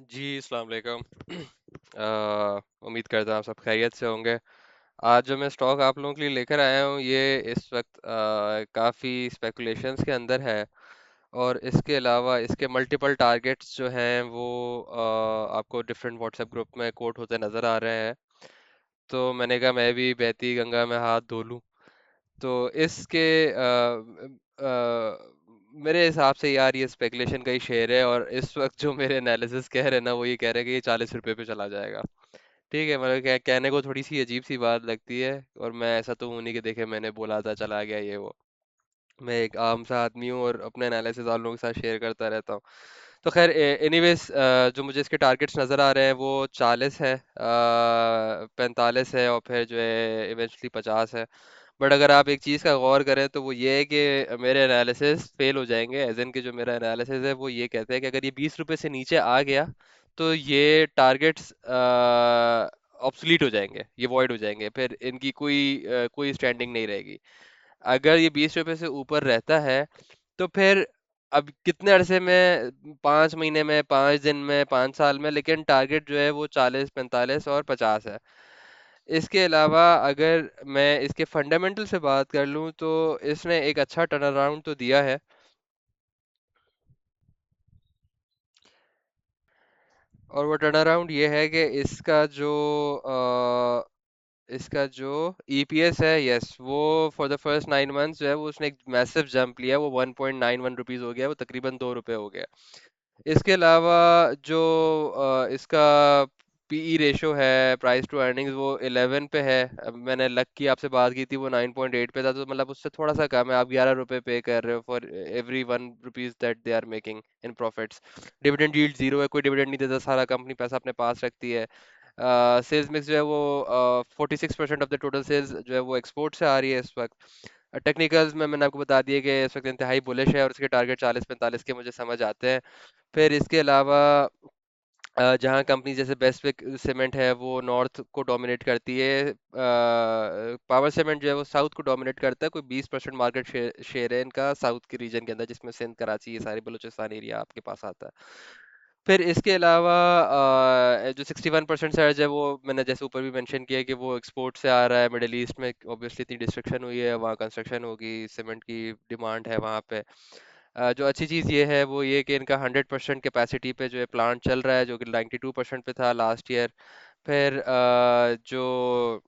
जी अस्सलाम वालेकुम। उम्मीद करता हूँ आप सब खैरियत से होंगे। आज जो मैं स्टॉक आप लोगों के लिए लेकर आया हूँ ये इस वक्त काफ़ी स्पेकुलेशंस के अंदर है। और इसके अलावा इसके मल्टीपल टारगेट्स जो हैं वो आपको डिफरेंट व्हाट्सएप ग्रुप में कोट होते नज़र आ रहे हैं। तो मैंने कहा मैं भी बहती गंगा में हाथ धो लूँ। तो इसके मेरे हिसाब से यार ये स्पेकुलेशन का ही शेयर है, और इस वक्त जो मेरे एनालिसिस कह रहे हैं ना वो ये कह रहे हैं कि ये 40 रुपए पे चला जाएगा। ठीक है, मतलब कहने को थोड़ी सी अजीब सी बात लगती है, और मैं ऐसा तो हूं नहीं कि देखे मैंने बोला था चला गया ये वो। मैं एक आम सा आदमी हूँ और अपने एनालिसिस आप लोगों के साथ शेयर करता रहता हूँ। तो खैर एनीवेज, जो मुझे इसके टारगेट्स नज़र आ रहे हैं वो 40 है, 45 है, और फिर जो है इवेंचुअली 50 है। बट अगर आप एक चीज़ का गौर करें तो वो ये है कि मेरे एनालिसिस फेल हो जाएंगे, एज इन कि जो मेरा एनालिसिस है वो ये कहते हैं कि अगर ये 20 रुपए से नीचे आ गया तो ये टारगेट्स ऑब्सलीट हो जाएंगे, ये वॉइड हो जाएंगे, फिर इनकी कोई स्टैंडिंग नहीं रहेगी। अगर ये 20 रुपए से ऊपर रहता है तो फिर अब कितने अरसे में, 5 महीने में, 5 दिन में, 5 साल में, लेकिन टारगेट जो है वो 40, 45 और 50 है। इसके अलावा अगर मैं इसके फंडामेंटल से बात कर लूँ तो इसने एक अच्छा टर्न अराउंड तो दिया है। और वो टर्न अराउंड ये है कि इसका जो ईपीएस है, यस, वो फॉर द फर्स्ट 9 मंथ्स जो है वो उसने एक मैसिव जंप लिया, वो 1.91 रुपीज़ हो गया, वो तकरीबन 2 रुपए हो गया। इसके अलावा जो इसका पीई रेशो है, प्राइस टू अर्निंग्स, वो 11 पे है। अब मैंने लक की आपसे बात की थी, वो 9.8 पे था, तो मतलब उससे थोड़ा सा कम है। आप 11 रुपए पे कर रहे हो for every 1 rupees that they are making in profits. Dividend yield zero है, कोई डिविडेंड नहीं देता, सारा कंपनी पैसा अपने पास रखती है। सेल्स मिक्स जो है वो 46% ऑफ द टोटल सेल्स जो है वो एक्सपोर्ट से आ रही है इस वक्त। टेक्निकल्स में मैंने आपको बता दिया कि इस वक्त इंतहाई बुलिश है और उसके टारगेट 40-45 के मुझे समझ आते हैं। फिर इसके अलावा जहाँ कंपनी जैसे बेस्टविक सीमेंट है वो नॉर्थ को डोमिनेट करती है, पावर सीमेंट जो है वो साउथ को डोमिनेट करता है, कोई 20% मार्केट शेयर है इनका साउथ के रीजन के अंदर, जिसमें सिंध, कराची, ये सारे बलूचिस्तान एरिया आपके पास आता है। फिर इसके अलावा जो 61% सर्ज है वो मैंने जैसे ऊपर भी मेंशन किया कि वो एक्सपोर्ट से आ रहा है। मिडिल ईस्ट में ऑब्वियसली इतनी डिस्ट्रक्शन हुई है, वहाँ कंस्ट्रक्शन होगी, सीमेंट की डिमांड है वहाँ पे। जो अच्छी चीज़ ये है वो ये कि इनका 100% कैपेसिटी पे जो है प्लांट चल रहा है, जो कि 92% पे था लास्ट ईयर। फिर जो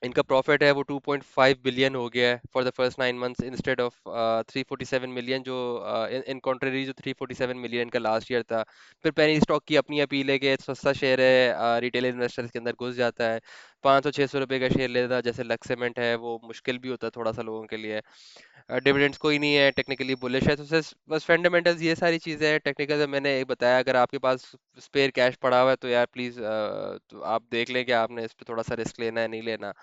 इनका प्रॉफिट है वो 2.5 बिलियन हो गया है for the first 9 months, instead of 347 million, जो इन कॉन्ट्ररी जो 347 मिलियन का लास्ट ईयर था। फिर पेनी स्टॉक की अपनी अपील है कि सस्ता शेयर है, रिटेल इन्वेस्टर्स के अंदर घुस जाता है। 500-600 रुपए का शेयर लेना जैसे लक्स सीमेंट है वो मुश्किल भी होता है थोड़ा सा लोगों के लिए। डिविडेंड्स कोई नहीं है, टेक्निकली बुलिश है, तो बस फंडामेंटल्स ये सारी चीज़ें हैं। टेक्निकल मैंने एक बताया, अगर आपके पास स्पेयर कैश पड़ा हुआ है तो यार प्लीज़ तो आप देख लें कि आपने इस पे थोड़ा सा रिस्क लेना है नहीं लेना।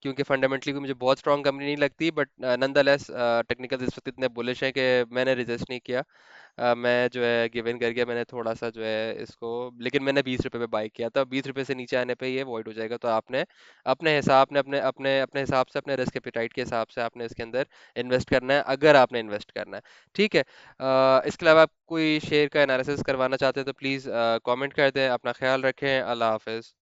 क्योंकि फंडामेंटली मुझे बहुत स्ट्रॉन्ग कंपनी नहीं लगती, बट नंदलेस टेक्निकल इस वक्त इतने बुलिश हैं कि मैंने रिजल्ट नहीं किया। मैं जो है गिव इन कर गया, मैंने थोड़ा सा जो है इसको, लेकिन मैंने 20 रुपए पे बाई किया था। 20 रुपए से नीचे आने पे ये वॉइड हो जाएगा, तो आपने अपने हिसाब ने अपने अपने अपने हिसाब से, अपने रिस्क एपिटाइट के हिसाब से आपने इसके अंदर इन्वेस्ट करना है, अगर आपने इन्वेस्ट करना है। ठीक है, इसके अलावा आप कोई शेयर का एनालिसिस करवाना चाहते हैं तो प्लीज़ कमेंट कर दें। अपना ख्याल रखें। अल्लाह हाफिज़।